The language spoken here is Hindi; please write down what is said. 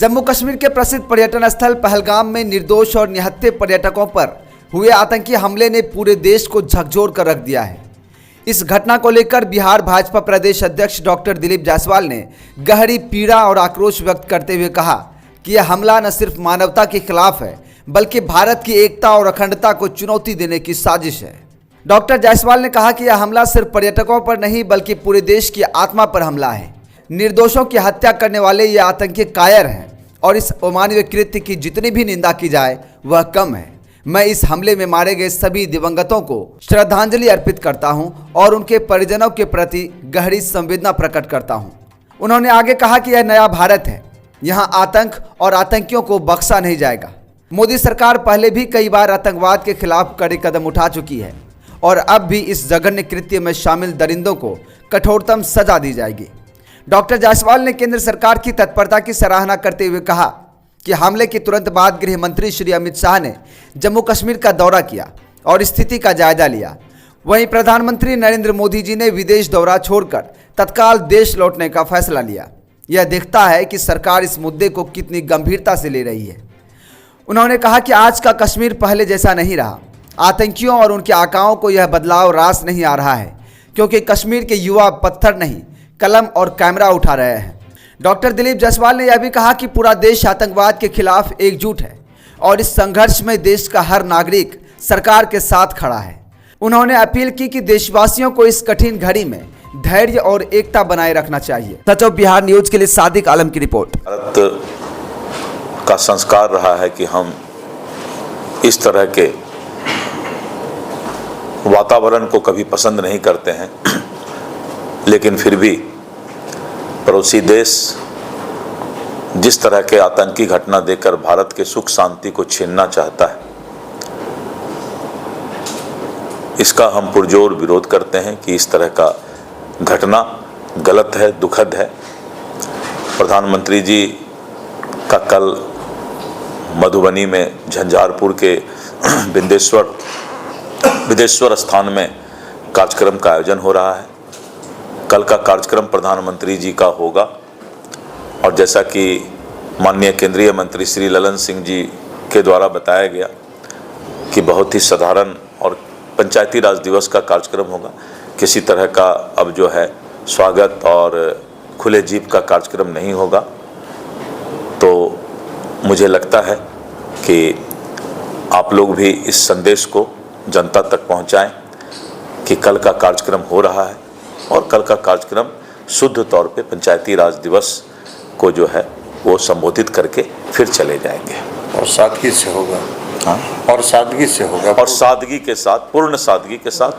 जम्मू कश्मीर के प्रसिद्ध पर्यटन स्थल पहलगाम में निर्दोष और निहत्थे पर्यटकों पर हुए आतंकी हमले ने पूरे देश को झकझोर कर रख दिया है। इस घटना को लेकर बिहार भाजपा प्रदेश अध्यक्ष डॉक्टर दिलीप जायसवाल ने गहरी पीड़ा और आक्रोश व्यक्त करते हुए कहा कि यह हमला न सिर्फ मानवता के खिलाफ है बल्कि भारत की एकता और अखंडता को चुनौती देने की साजिश है। डॉक्टर जायसवाल ने कहा कि यह हमला सिर्फ पर्यटकों पर नहीं बल्कि पूरे देश की आत्मा पर हमला है। निर्दोषों की हत्या करने वाले ये आतंकी कायर हैं और इस अमानवीय कृत्य की जितनी भी निंदा की जाए वह कम है। मैं इस हमले में मारे गए सभी दिवंगतों को श्रद्धांजलि अर्पित करता हूं और उनके परिजनों के प्रति गहरी संवेदना प्रकट करता हूं। उन्होंने आगे कहा कि यह नया भारत है, यहां आतंक और आतंकियों को बख्शा नहीं जाएगा। मोदी सरकार पहले भी कई बार आतंकवाद के खिलाफ कड़े कदम उठा चुकी है और अब भी इस जघन्य कृत्य में शामिल दरिंदों को कठोरतम सजा दी जाएगी। डॉक्टर जायसवाल ने केंद्र सरकार की तत्परता की सराहना करते हुए कहा कि हमले के तुरंत बाद गृह मंत्री श्री अमित शाह ने जम्मू कश्मीर का दौरा किया और स्थिति का जायजा लिया। वहीं प्रधानमंत्री नरेंद्र मोदी जी ने विदेश दौरा छोड़कर तत्काल देश लौटने का फैसला लिया। यह दिखता है कि सरकार इस मुद्दे को कितनी गंभीरता से ले रही है। उन्होंने कहा कि आज का कश्मीर पहले जैसा नहीं रहा। आतंकियों और उनके आकाओं को यह बदलाव रास नहीं आ रहा है क्योंकि कश्मीर के युवा पत्थर नहीं कलम और कैमरा उठा रहे हैं। डॉक्टर दिलीप जायसवाल ने यह भी कहा कि पूरा देश आतंकवाद के खिलाफ एकजुट है और इस संघर्ष में देश का हर नागरिक सरकार के साथ खड़ा है। उन्होंने अपील की कि देशवासियों को इस कठिन घड़ी में धैर्य और एकता बनाए रखना चाहिए। सच ऑफ बिहार न्यूज के लिए सादिक आलम की रिपोर्ट। भारत का संस्कार रहा है कि हम इस तरह के वातावरण को कभी पसंद नहीं करते हैं, लेकिन फिर भी पड़ोसी देश जिस तरह के आतंकी घटना देकर भारत के सुख शांति को छीनना चाहता है, इसका हम पुरजोर विरोध करते हैं कि इस तरह का घटना गलत है, दुखद है। प्रधानमंत्री जी का कल मधुबनी में झंझारपुर के बिंदेश्वर स्थान में कार्यक्रम का आयोजन हो रहा है। कल का कार्यक्रम प्रधानमंत्री जी का होगा और जैसा कि माननीय केंद्रीय मंत्री श्री ललन सिंह जी के द्वारा बताया गया कि बहुत ही साधारण और पंचायती राज दिवस का कार्यक्रम होगा। किसी तरह का अब जो है स्वागत और खुले जीप का कार्यक्रम नहीं होगा। तो मुझे लगता है कि आप लोग भी इस संदेश को जनता तक पहुंचाएं कि कल का कार्यक्रम हो रहा है और कल का कार्यक्रम शुद्ध तौर पे पंचायती राज दिवस को जो है वो संबोधित करके फिर चले जाएंगे और सादगी से होगा। हाँ, और सादगी से होगा और सादगी के साथ, पूर्ण सादगी के साथ।